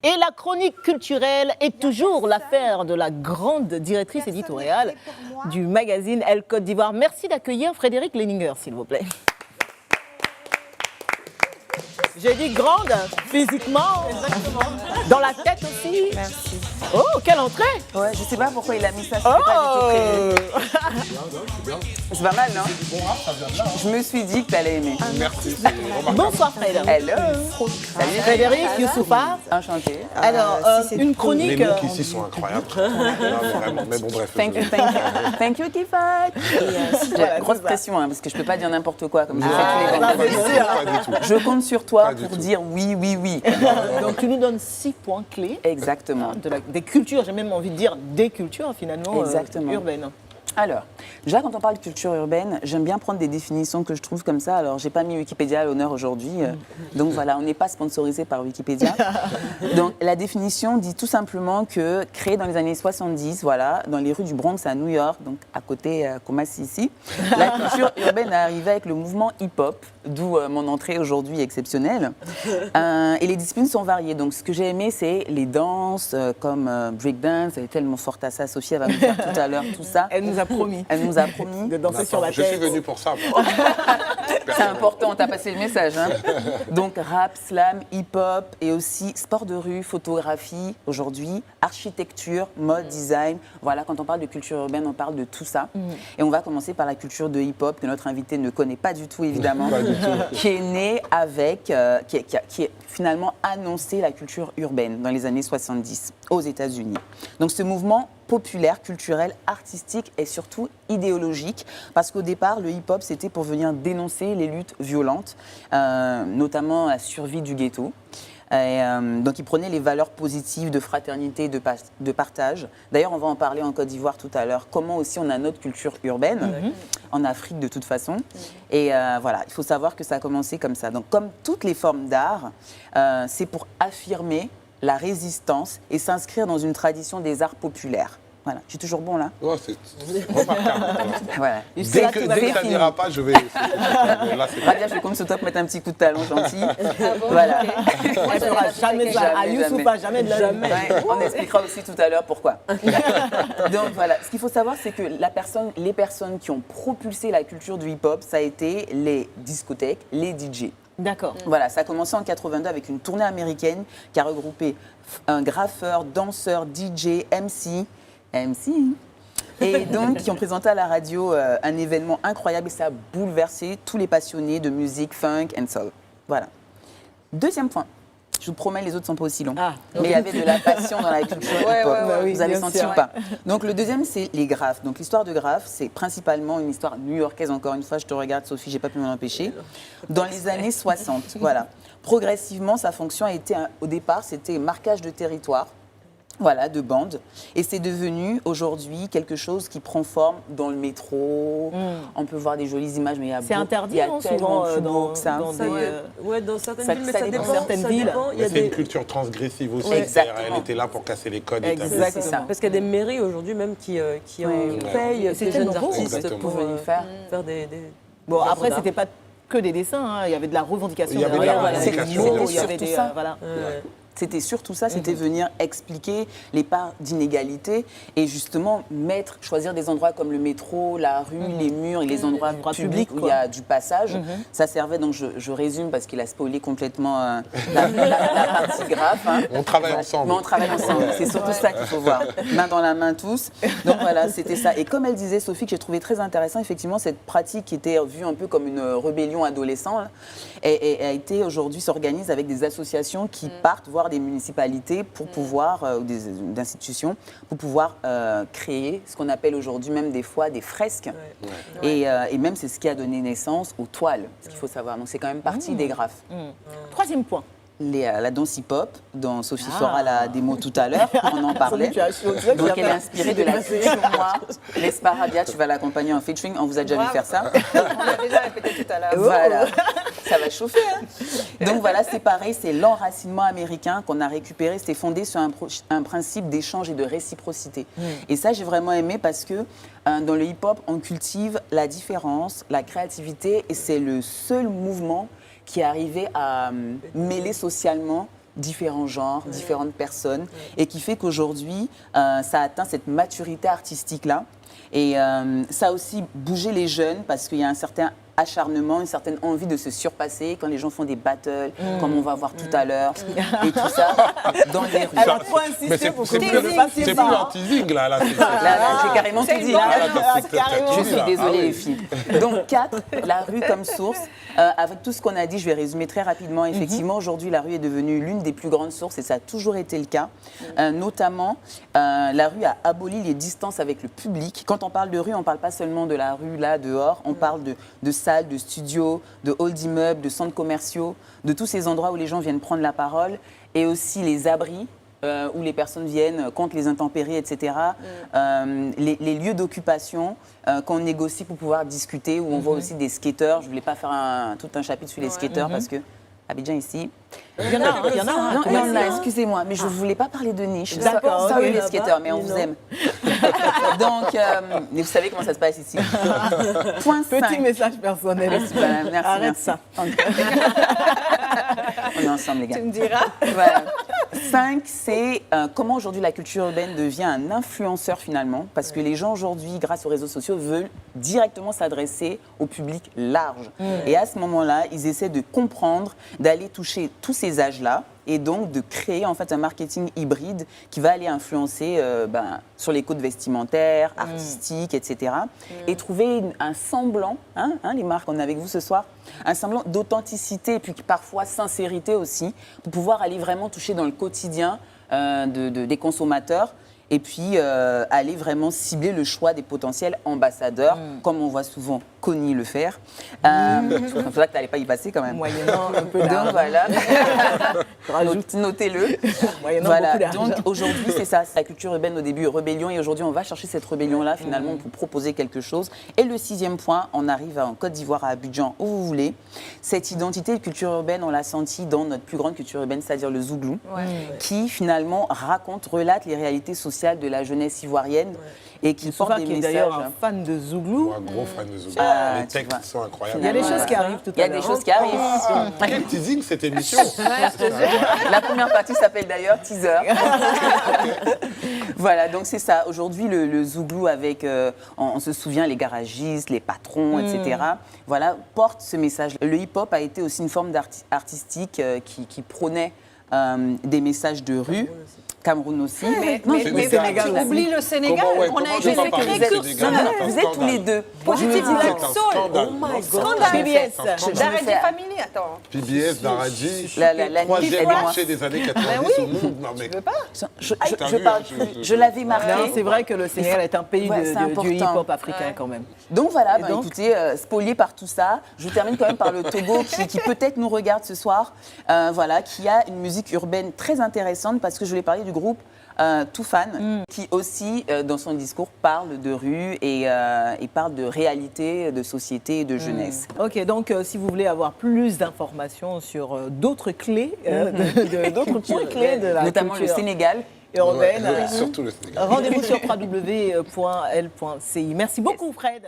Et la chronique culturelle est toujours l'affaire de la grande directrice éditoriale du magazine Elle Côte d'Ivoire. Merci d'accueillir Frédéric Leninger, s'il vous plaît. J'ai dit grande, physiquement, dans la tête aussi. Merci. Oh, quelle entrée! Ouais, je sais pas pourquoi il a mis ça, c'était pas du tout prévu. C'est pas mal, non? Je me suis dit que t'allais aimer. Merci. Bonsoir Frédéric. Hello. Salut Frédéric, Youssoufa. Enchanté. Alors, une chronique... Les looks ici sont incroyables. Non, vraiment, mais bon, bref. Thank you, Kifat. Grosse pression, hein, parce que je peux pas dire n'importe quoi, comme je fais tous les vendredis. Pas du tout. Je compte sur toi Pas du pour tout. dire oui, oui, oui. Donc tu nous donnes 6 points clés. Exactement. Des cultures, j'ai même envie de dire des cultures finalement urbaines. Alors, déjà quand on parle de culture urbaine, j'aime bien prendre des définitions que je trouve comme ça. Alors, j'ai pas mis Wikipédia à l'honneur aujourd'hui, donc voilà, on n'est pas sponsorisé par Wikipédia. Donc, la définition dit tout simplement que créée dans les années 70, voilà, dans les rues du Bronx à New York, donc à côté Kumasi ici, la culture urbaine est arrivée avec le mouvement hip-hop, d'où mon entrée aujourd'hui exceptionnelle. Et les disciplines sont variées. Donc, ce que j'ai aimé, c'est les danses comme breakdance. Elle est tellement forte à ça. Sophie, elle va nous faire tout à l'heure tout ça. Elle nous a promis. Elle nous a promis. De danser sur la Je tête. suis venu pour ça. moi. C'est important, t'as passé le message. Hein. Donc rap, slam, hip-hop et aussi sport de rue, photographie aujourd'hui, architecture, mode, design. Voilà, quand on parle de culture urbaine, on parle de tout ça. Et on va commencer par la culture de hip-hop que notre invité ne connaît pas du tout évidemment, Pas du tout. qui est née avec, qui est finalement annoncé la culture urbaine dans les années 70 aux États-Unis. Donc ce mouvement populaire, culturel, artistique et surtout idéologique, parce qu'au départ, le hip-hop, c'était pour venir dénoncer les luttes violentes, notamment la survie du ghetto. Donc, il prenait les valeurs positives de fraternité, de partage. D'ailleurs, on va en parler en Côte d'Ivoire tout à l'heure. Comment aussi on a notre culture urbaine, en Afrique de toute façon. Et voilà, il faut savoir que ça a commencé comme ça. Donc, comme toutes les formes d'art, c'est pour affirmer la résistance et s'inscrire dans une tradition des arts populaires. Voilà, je suis toujours bon là. Ouais, c'est remarquable. Voilà. Dès que ça n'ira pas, je vais. Là, c'est Radia, je compte sur toi pour mettre un petit coup de talon gentil. Voilà. Elle ne fera jamais de ça. À Youssoufa, jamais de la vie. Ouais, on expliquera aussi tout à l'heure pourquoi. Donc voilà, ce qu'il faut savoir, c'est que les personnes qui ont propulsé la culture du hip-hop, ça a été les discothèques, les DJ. D'accord. Voilà, ça a commencé en 82 avec une tournée américaine qui a regroupé un graffeur, danseur, DJ, MC, et donc qui ont présenté à la radio un événement incroyable et ça a bouleversé tous les passionnés de musique, funk and soul. Voilà. Deuxième point. Je vous promets, les autres ne sont pas aussi longs. Ah, mais il y avait de la passion dans la culture hip-hop. oui, Vous avez bien senti sûr. ou pas? Donc le deuxième, c'est les graphes. Donc l'histoire de graphes, c'est principalement une histoire new-yorkaise. Encore une fois, je te regarde, Sophie, j'ai pas pu m'en empêcher. Dans les années 60, voilà. Progressivement, sa fonction a été, au départ, c'était marquage de territoire. Voilà, de bandes. Et c'est devenu aujourd'hui quelque chose qui prend forme dans le métro. On peut voir des jolies images, mais il y a C'est interdit, il y a non, tellement souvent, plus beau que ça. dans des... Ouais, dans certaines Ça- villes, mais ça ça dépend. dépend. Certaines ça villes. dépend. Il y Mais a c'est une des... culture transgressive aussi. Exactement. Elle était là pour casser les codes Exactement. établis. C'est ça. Parce qu'il y a des mairies aujourd'hui même qui Ouais. payent C'est ces jeunes tellement beau. artistes Exactement. pour venir faire. faire des Bon, des après, œuvres c'était pas que des dessins, hein. Il y avait de la revendication Il y avait de la derrière, voilà, des revendication, mots, bien il y avait sûr. des... Tout ça. voilà. d'art. C'était surtout ça, c'était venir expliquer les parts d'inégalité et justement choisir des endroits comme le métro, la rue, les murs et les endroits publics où il y a du passage. Ça servait, donc je résume parce qu'il a spoilé complètement la partie graphe. Hein. On travaille ensemble. Mais on travaille ensemble, c'est surtout ça qu'il faut voir. Main dans la main tous. Donc voilà, c'était ça. Et comme elle disait, Sophie, que j'ai trouvé très intéressant, effectivement, cette pratique qui était vue un peu comme une rébellion adolescente, là, et a été aujourd'hui s'organise avec des associations qui partent voir des municipalités pour pouvoir, ou des institutions, pour pouvoir créer ce qu'on appelle aujourd'hui même des fois des fresques. Et même c'est ce qui a donné naissance aux toiles, ce qu'il faut savoir. Donc c'est quand même partie des graphes. Troisième point. La danse hip-hop, dont Sophie fera la démo tout à l'heure, on en parlait. Tu as chaud, tu vois, Donc tu elle est as- inspirée de la culture noire. L'Esparadia, tu vas l'accompagner en featuring, on vous a déjà vu faire ça. On a déjà répété tout à l'heure. Voilà, ça va chauffer. Hein. Donc voilà, c'est pareil, c'est l'enracinement américain qu'on a récupéré. C'était fondé sur un principe d'échange et de réciprocité. Et ça, j'ai vraiment aimé parce que dans le hip-hop, on cultive la différence, la créativité, et c'est le seul mouvement qui est arrivé à mêler socialement différents genres, différentes personnes, et qui fait qu'aujourd'hui, ça atteint cette maturité artistique-là. Et ça a aussi bougé les jeunes parce qu'il y a un certain acharnement, une certaine envie de se surpasser quand les gens font des battles, comme on va voir tout à l'heure, et tout ça dans les rues. Alors, faut insister Mais c'est pour c'est que plus, vous ne passiez c'est pas, plus hein. un teasing là. Là, j'ai carrément tout dit. Ah, Là. là, t'as Je tout dit, suis là. désolée, Ah oui. les filles. Donc, 4, la rue comme source. Avec tout ce qu'on a dit, je vais résumer très rapidement. Effectivement, aujourd'hui, la rue est devenue l'une des plus grandes sources et ça a toujours été le cas. Notamment, la rue a aboli les distances avec le public. Quand on parle de rue, on ne parle pas seulement de la rue là, dehors. On parle de salles, de studios, de halls d'immeubles, de centres commerciaux, de tous ces endroits où les gens viennent prendre la parole et aussi les abris. Où les personnes viennent contre les intempéries, etc. Les lieux d'occupation qu'on négocie pour pouvoir discuter, où on voit aussi des skateurs. Je ne voulais pas faire tout un chapitre sur les skateurs parce que Abidjan ici. Il y en a, hein, il y en a. hein. Non, il y en a, excusez-moi, mais je ne voulais pas parler de niche. D'accord, Sorry ok. les skateurs, mais on vous aime. Donc, mais vous savez comment ça se passe ici. Point Petit 5. message personnel. Merci, Arrête merci. ça. On est ensemble, les gars. Tu me diras. Voilà. 5, c'est comment aujourd'hui la culture urbaine devient un influenceur finalement, parce que les gens aujourd'hui, grâce aux réseaux sociaux, veulent directement s'adresser au public large. Et à ce moment-là, ils essaient de comprendre, d'aller toucher tous ces âges-là, et donc de créer en fait un marketing hybride qui va aller influencer sur les codes vestimentaires, artistiques, etc. Et trouver un semblant, les marques, on est avec vous ce soir, un semblant d'authenticité et puis parfois sincérité aussi, pour pouvoir aller vraiment toucher dans le quotidien des consommateurs. Et puis aller vraiment cibler le choix des potentiels ambassadeurs, comme on voit souvent Connie le faire. C'est pour ça que tu n'allais pas y passer quand même. Moyennant un peu Donc d'argent. voilà, Rajoute. notez-le. Moyennant Voilà, beaucoup d'argent. donc aujourd'hui c'est ça, c'est la culture urbaine au début, rébellion, et aujourd'hui on va chercher cette rébellion-là finalement pour proposer quelque chose. Et le 6e point, on arrive en Côte d'Ivoire, à Abidjan, où vous voulez. Cette identité de culture urbaine, on l'a senti dans notre plus grande culture urbaine, c'est-à-dire le Zouglou, qui finalement relate les réalités sociales de la jeunesse ivoirienne et qui porte des qui est messages. d'ailleurs un fan de Zouglou. Un gros fan de Zouglou. Ah, Les tu textes vois. sont incroyables. Il y a des Finalement, choses qui arrivent tout à l'heure. Il y a des choses qui arrivent. Quel teasing cette émission. La première partie s'appelle d'ailleurs teaser. Voilà, donc c'est ça. Aujourd'hui, le Zouglou avec, on se souvient, les garagistes, les patrons, etc. Voilà, porte ce message. Le hip-hop a été aussi une forme artistique qui prônait des messages de rue. Cameroun aussi. Mais Sénégal, tu là. oublies le Sénégal. Comment, ouais, On comment a je été peux parler les du précurseurs. Sénégal? Vous êtes tous les deux. Positive C'est un Black Soul. scandale. Oh my God. Scandale. PBS. Daradi Family, attends. PBS, Daradi, La troisième aidez-moi. marché des années 90 au monde. Non, mais Je parle plus. Je l'avais marqué. Non, c'est vrai que le Sénégal est un pays Ouais, c'est du important. hip-hop africain quand même. Donc voilà, Et donc écoutez, spolié par tout ça, je termine quand même par le Togo qui peut-être nous regarde ce soir, voilà, qui a une musique urbaine très intéressante parce que je voulais parler du groupe Toufan, qui aussi, dans son discours, parle de rue et parle de réalité, de société et de jeunesse. Ok, donc si vous voulez avoir plus d'informations sur d'autres clés, d'autres points clés de la Notamment le culture Sénégal. urbaine, surtout le Sénégal. rendez-vous sur www.l.ci. Merci beaucoup Fred.